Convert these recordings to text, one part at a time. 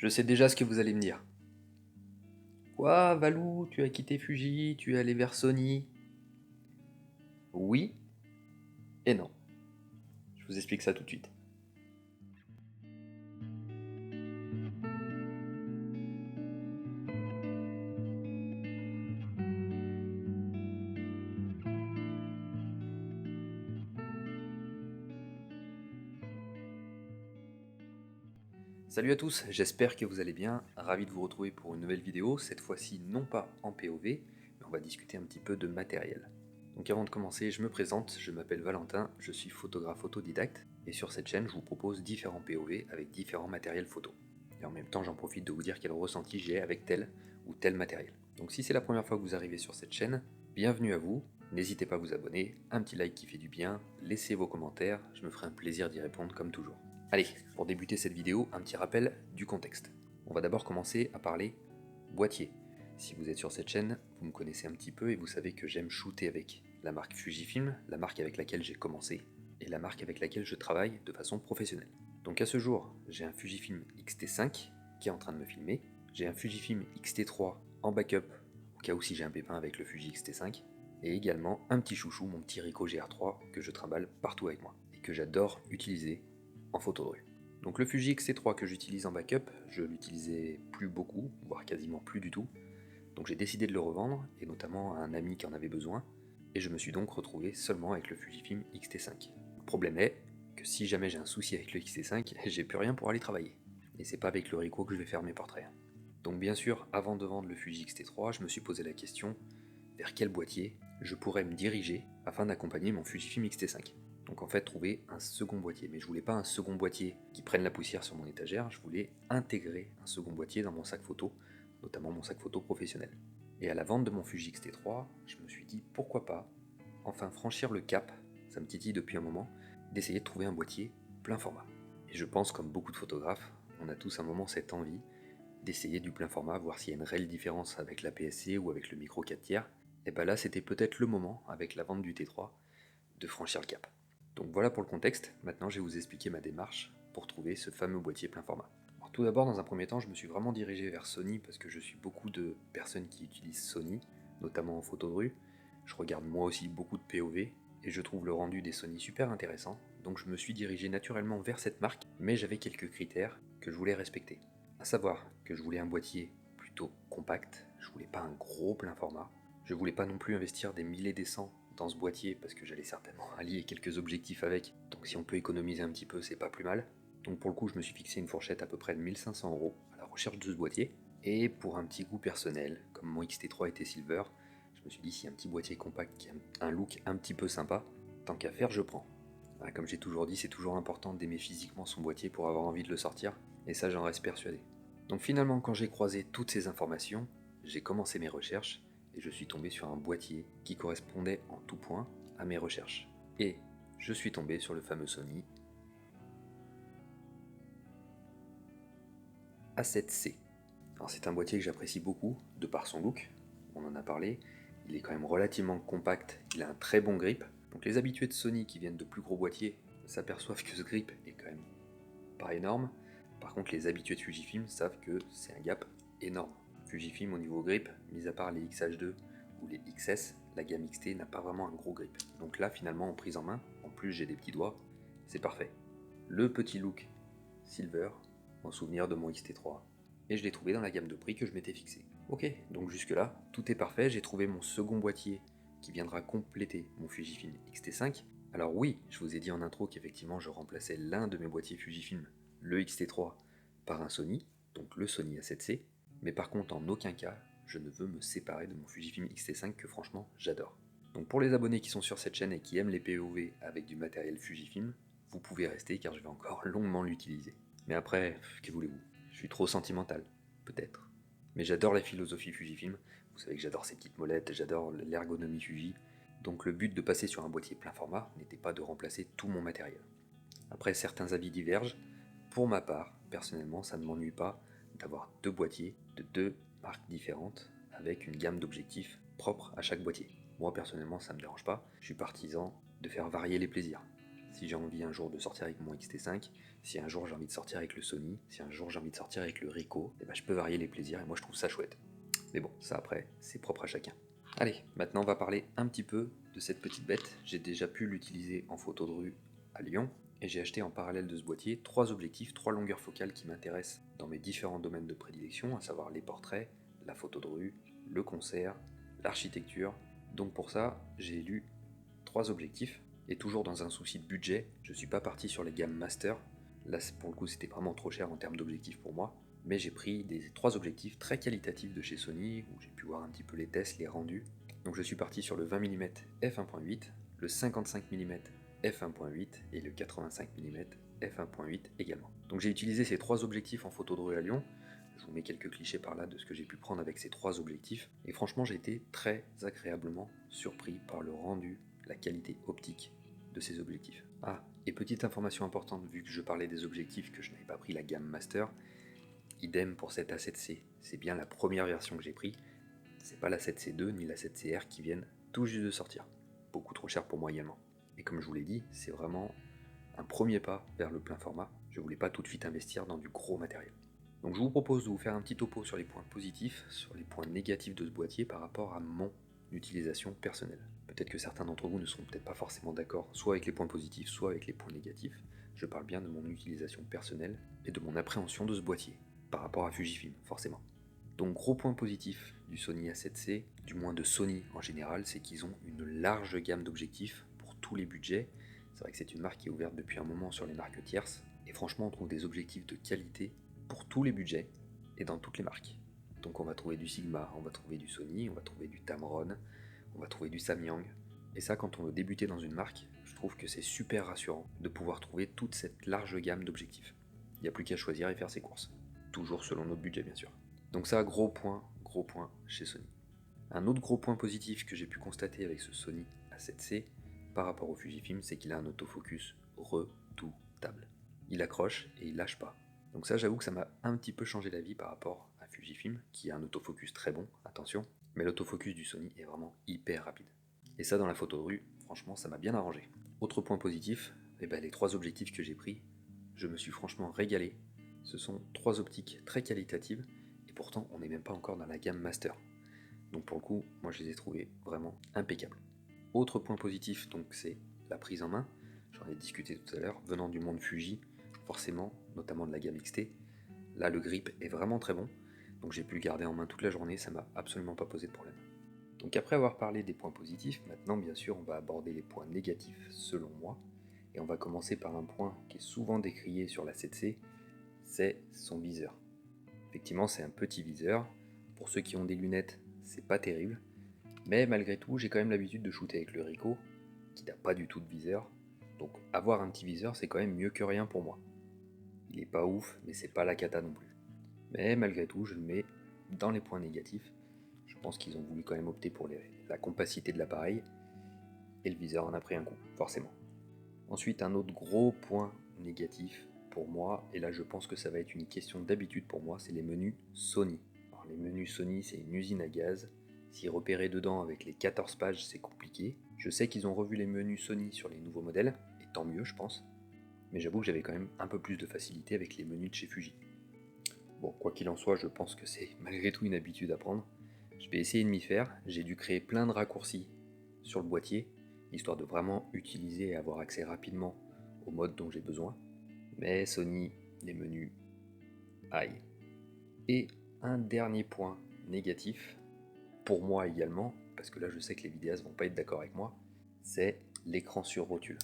Je sais déjà ce que vous allez me dire. Quoi, Valou, tu as quitté Fuji, tu es allé vers Sony? Oui et non. Je vous explique ça tout de suite. Salut à tous, j'espère que vous allez bien. Ravi de vous retrouver pour une nouvelle vidéo, cette fois-ci non pas en POV, mais on va discuter un petit peu de matériel. Donc avant de commencer, je me présente, je m'appelle Valentin, je suis photographe autodidacte, et sur cette chaîne, je vous propose différents POV avec différents matériels photo. Et en même temps, j'en profite de vous dire quel ressenti j'ai avec tel ou tel matériel. Donc si c'est la première fois que vous arrivez sur cette chaîne, bienvenue à vous, n'hésitez pas à vous abonner, un petit like qui fait du bien, laissez vos commentaires, je me ferai un plaisir d'y répondre comme toujours. Allez, pour débuter cette vidéo, un petit rappel du contexte. On va d'abord commencer à parler boîtier. Si vous êtes sur cette chaîne, vous me connaissez un petit peu et vous savez que j'aime shooter avec la marque Fujifilm, la marque avec laquelle j'ai commencé, et la marque avec laquelle je travaille de façon professionnelle. Donc à ce jour, j'ai un Fujifilm X-T5 qui est en train de me filmer, j'ai un Fujifilm X-T3 en backup, au cas où si j'ai un pépin avec le Fuji X-T5, et également un petit chouchou, mon petit Ricoh GR3 que je trimballe partout avec moi, et que j'adore utiliser en photo de rue. Donc le Fuji X-T3 que j'utilise en backup, je l'utilisais plus beaucoup, voire quasiment plus du tout, donc j'ai décidé de le revendre, et notamment à un ami qui en avait besoin, et je me suis donc retrouvé seulement avec le Fujifilm X-T5. Le problème est que si jamais j'ai un souci avec le X-T5, j'ai plus rien pour aller travailler. Et c'est pas avec le Ricoh que je vais faire mes portraits. Donc bien sûr, avant de vendre le Fuji X-T3, je me suis posé la question vers quel boîtier je pourrais me diriger afin d'accompagner mon Fujifilm X-T5. Donc en fait, trouver un second boîtier. Mais je voulais pas un second boîtier qui prenne la poussière sur mon étagère, je voulais intégrer un second boîtier dans mon sac photo, notamment mon sac photo professionnel. Et à la vente de mon Fuji X-T3, je me suis dit pourquoi pas enfin franchir le cap, ça me titille depuis un moment, d'essayer de trouver un boîtier plein format. Et je pense, comme beaucoup de photographes, on a tous un moment cette envie d'essayer du plein format, voir s'il y a une réelle différence avec l'APS-C ou avec le micro 4 tiers. Et ben là, c'était peut-être le moment, avec la vente du T3, de franchir le cap. Donc voilà pour le contexte, maintenant je vais vous expliquer ma démarche pour trouver ce fameux boîtier plein format. Alors, tout d'abord, dans un premier temps, je me suis vraiment dirigé vers Sony parce que je suis beaucoup de personnes qui utilisent Sony, notamment en photo de rue. Je regarde moi aussi beaucoup de POV et je trouve le rendu des Sony super intéressant, donc je me suis dirigé naturellement vers cette marque, mais j'avais quelques critères que je voulais respecter. À savoir que je voulais un boîtier plutôt compact, je voulais pas un gros plein format, je voulais pas non plus investir des milliers des cents dans ce boîtier parce que j'allais certainement allier quelques objectifs avec, donc si on peut économiser un petit peu, c'est pas plus mal. Donc pour le coup, je me suis fixé une fourchette à peu près de 1500 € à la recherche de ce boîtier. Et pour un petit goût personnel, comme mon XT3 était silver, je me suis dit si un petit boîtier compact qui a un look un petit peu sympa, tant qu'à faire, je prends. Comme j'ai toujours dit, c'est toujours important d'aimer physiquement son boîtier pour avoir envie de le sortir, et ça j'en reste persuadé. Donc finalement, quand j'ai croisé toutes ces informations, j'ai commencé mes recherches, et je suis tombé sur un boîtier qui correspondait en tout point à mes recherches. Et je suis tombé sur le fameux Sony A7C. Alors c'est un boîtier que j'apprécie beaucoup, de par son look, on en a parlé, il est quand même relativement compact, il a un très bon grip. Donc les habitués de Sony qui viennent de plus gros boîtiers s'aperçoivent que ce grip est quand même pas énorme. Par contre les habitués de Fujifilm savent que c'est un gap énorme. Fujifilm au niveau grip, mis à part les XH2 ou les XS, la gamme XT n'a pas vraiment un gros grip. Donc là finalement en prise en main, en plus j'ai des petits doigts, c'est parfait. Le petit look silver, en souvenir de mon XT3, et je l'ai trouvé dans la gamme de prix que je m'étais fixé. Ok, donc jusque là, tout est parfait, j'ai trouvé mon second boîtier qui viendra compléter mon Fujifilm X-T5. Alors oui, je vous ai dit en intro qu'effectivement je remplaçais l'un de mes boîtiers Fujifilm, le X-T3, par un Sony, donc le Sony A7C, mais par contre en aucun cas, je ne veux me séparer de mon Fujifilm X-T5 que franchement j'adore. Donc pour les abonnés qui sont sur cette chaîne et qui aiment les POV avec du matériel Fujifilm, vous pouvez rester car je vais encore longuement l'utiliser. Mais après, que voulez-vous? Je suis trop sentimental, peut-être. Mais j'adore la philosophie Fujifilm, vous savez que j'adore ces petites molettes, j'adore l'ergonomie Fuji, donc le but de passer sur un boîtier plein format n'était pas de remplacer tout mon matériel. Après, certains avis divergent, pour ma part, personnellement, ça ne m'ennuie pas d'avoir deux boîtiers de deux marques différentes avec une gamme d'objectifs propres à chaque boîtier. Moi personnellement, ça me dérange pas, je suis partisan de faire varier les plaisirs. si j'ai envie un jour de sortir avec mon X-T5, si un jour j'ai envie de sortir avec le Sony, si un jour j'ai envie de sortir avec le Ricoh, et ben je peux varier les plaisirs et moi je trouve ça chouette. Mais bon, ça après, c'est propre à chacun. Allez, maintenant on va parler un petit peu de cette petite bête. J'ai déjà pu l'utiliser en photo de rue à Lyon, et j'ai acheté en parallèle de ce boîtier 3 objectifs, 3 longueurs focales qui m'intéressent dans mes différents domaines de prédilection, à savoir les portraits, la photo de rue, le concert, l'architecture. Donc pour ça, j'ai élu 3 objectifs, et toujours dans un souci de budget, je suis pas parti sur les gammes Master. Là pour le coup c'était vraiment trop cher en termes d'objectifs pour moi, mais j'ai pris des 3 objectifs très qualitatifs de chez Sony, où j'ai pu voir un petit peu les tests, les rendus. Donc je suis parti sur le 20 mm f1.8, le 55 mm f1.8 et le 85 mm f1.8 également. Donc j'ai utilisé ces 3 objectifs en photo de rue à Lyon. Je vous mets quelques clichés par là de ce que j'ai pu prendre avec ces 3 objectifs, et franchement j'ai été très agréablement surpris par le rendu, la qualité optique de ces objectifs. Ah, et petite information importante, vu que je parlais des objectifs que je n'avais pas pris la gamme Master, idem pour cette A7C, c'est bien la première version que j'ai pris, c'est pas la 7C2 ni la 7CR qui viennent tout juste de sortir. Beaucoup trop cher pour moi également. Et comme je vous l'ai dit, c'est vraiment un premier pas vers le plein format. Je voulais pas tout de suite investir dans du gros matériel. Donc je vous propose de vous faire un petit topo sur les points positifs, sur les points négatifs de ce boîtier par rapport à mon utilisation personnelle. Peut-être que certains d'entre vous ne seront peut-être pas forcément d'accord, soit avec les points positifs, soit avec les points négatifs. Je parle bien de mon utilisation personnelle et de mon appréhension de ce boîtier, par rapport à Fujifilm, forcément. Donc gros point positif du Sony A7C, du moins de Sony en général, c'est qu'ils ont une large gamme d'objectifs pour tous les budgets. C'est vrai que c'est une marque qui est ouverte depuis un moment sur les marques tierces, et franchement on trouve des objectifs de qualité pour tous les budgets et dans toutes les marques. Donc on va trouver du Sigma, on va trouver du Sony, on va trouver du Tamron, on va trouver du Samyang. Et ça, quand on veut débuter dans une marque, je trouve que c'est super rassurant de pouvoir trouver toute cette large gamme d'objectifs. Il n'y a plus qu'à choisir et faire ses courses. Toujours selon notre budget bien sûr. Donc ça, gros point chez Sony. Un autre gros point positif que j'ai pu constater avec ce Sony A7C par rapport au Fujifilm, c'est qu'il a un autofocus redoutable. Il accroche et il lâche pas. Donc ça, j'avoue que ça m'a un petit peu changé la vie par rapport à Fujifilm, qui a un autofocus très bon, attention, mais l'autofocus du Sony est vraiment hyper rapide. Et ça, dans la photo de rue, franchement, ça m'a bien arrangé. Autre point positif, les 3 objectifs que j'ai pris, je me suis franchement régalé. Ce sont 3 optiques très qualitatives, et pourtant, on n'est même pas encore dans la gamme Master. Donc pour le coup, moi je les ai trouvés vraiment impeccables. Autre point positif, donc c'est la prise en main. J'en ai discuté tout à l'heure, venant du monde Fuji, forcément, notamment de la gamme XT. Là, le grip est vraiment très bon, donc j'ai pu le garder en main toute la journée, ça m'a absolument pas posé de problème. Donc après avoir parlé des points positifs, maintenant bien sûr on va aborder les points négatifs selon moi, et on va commencer par un point qui est souvent décrié sur la 7C, c'est son viseur. Effectivement c'est un petit viseur, pour ceux qui ont des lunettes c'est pas terrible, mais malgré tout j'ai quand même l'habitude de shooter avec le Ricoh, qui n'a pas du tout de viseur, donc avoir un petit viseur c'est quand même mieux que rien pour moi. Il est pas ouf, mais c'est pas la cata non plus. Mais malgré tout, je le mets dans les points négatifs. Je pense qu'ils ont voulu quand même opter pour la compacité de l'appareil, et le viseur en a pris un coup, forcément. Ensuite, un autre gros point négatif pour moi, et là je pense que ça va être une question d'habitude pour moi, c'est les menus Sony. Alors, les menus Sony, c'est une usine à gaz. S'y repérer dedans avec les 14 pages, c'est compliqué. Je sais qu'ils ont revu les menus Sony sur les nouveaux modèles, et tant mieux, je pense. Mais j'avoue que j'avais quand même un peu plus de facilité avec les menus de chez Fuji. Bon, quoi qu'il en soit, je pense que c'est malgré tout une habitude à prendre. Je vais essayer de m'y faire. J'ai dû créer plein de raccourcis sur le boîtier, histoire de vraiment utiliser et avoir accès rapidement au mode dont j'ai besoin. Mais Sony, les menus, aïe. Et un dernier point négatif, pour moi également, parce que là je sais que les vidéastes vont pas être d'accord avec moi, c'est l'écran sur rotule.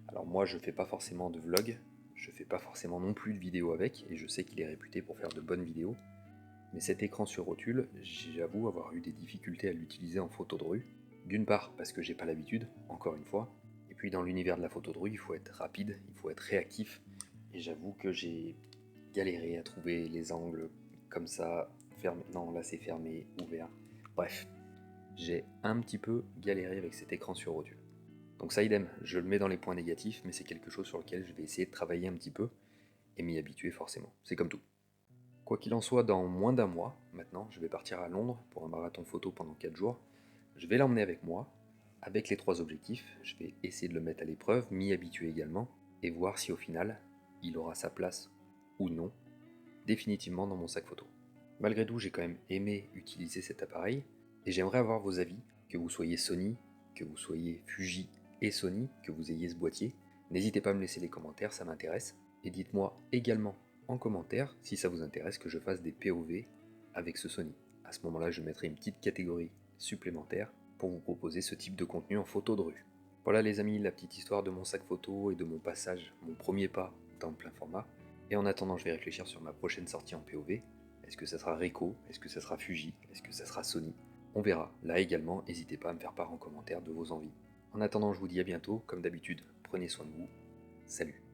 Alors moi je fais pas forcément de vlog, je fais pas forcément non plus de vidéos avec, et je sais qu'il est réputé pour faire de bonnes vidéos, mais cet écran sur rotule, j'avoue avoir eu des difficultés à l'utiliser en photo de rue. D'une part parce que j'ai pas l'habitude, encore une fois, et puis dans l'univers de la photo de rue, il faut être rapide, il faut être réactif, et j'avoue que j'ai galéré à trouver les angles comme ça, fermé, non là c'est fermé, ouvert, bref, j'ai un petit peu galéré avec cet écran sur rotule. Donc ça idem, je le mets dans les points négatifs, mais c'est quelque chose sur lequel je vais essayer de travailler un petit peu, et m'y habituer forcément, c'est comme tout. Quoi qu'il en soit, dans moins d'un mois, maintenant, je vais partir à Londres pour un marathon photo pendant 4 jours. Je vais l'emmener avec moi, avec les 3 objectifs, je vais essayer de le mettre à l'épreuve, m'y habituer également, et voir si au final, il aura sa place ou non, définitivement dans mon sac photo. Malgré tout, j'ai quand même aimé utiliser cet appareil, et j'aimerais avoir vos avis, que vous soyez Sony, que vous soyez Fuji et Sony, que vous ayez ce boîtier. N'hésitez pas à me laisser les commentaires, ça m'intéresse. Et dites-moi également en commentaire si ça vous intéresse que je fasse des POV avec ce Sony. À ce moment-là, je mettrai une petite catégorie supplémentaire pour vous proposer ce type de contenu en photo de rue. Voilà les amis, la petite histoire de mon sac photo et de mon passage, mon premier pas dans le plein format. Et en attendant, je vais réfléchir sur ma prochaine sortie en POV. Est-ce que ça sera Ricoh? Est-ce que ça sera Fuji? Est-ce que ça sera Sony? On verra. Là également, n'hésitez pas à me faire part en commentaire de vos envies. En attendant, je vous dis à bientôt. Comme d'habitude, prenez soin de vous. Salut!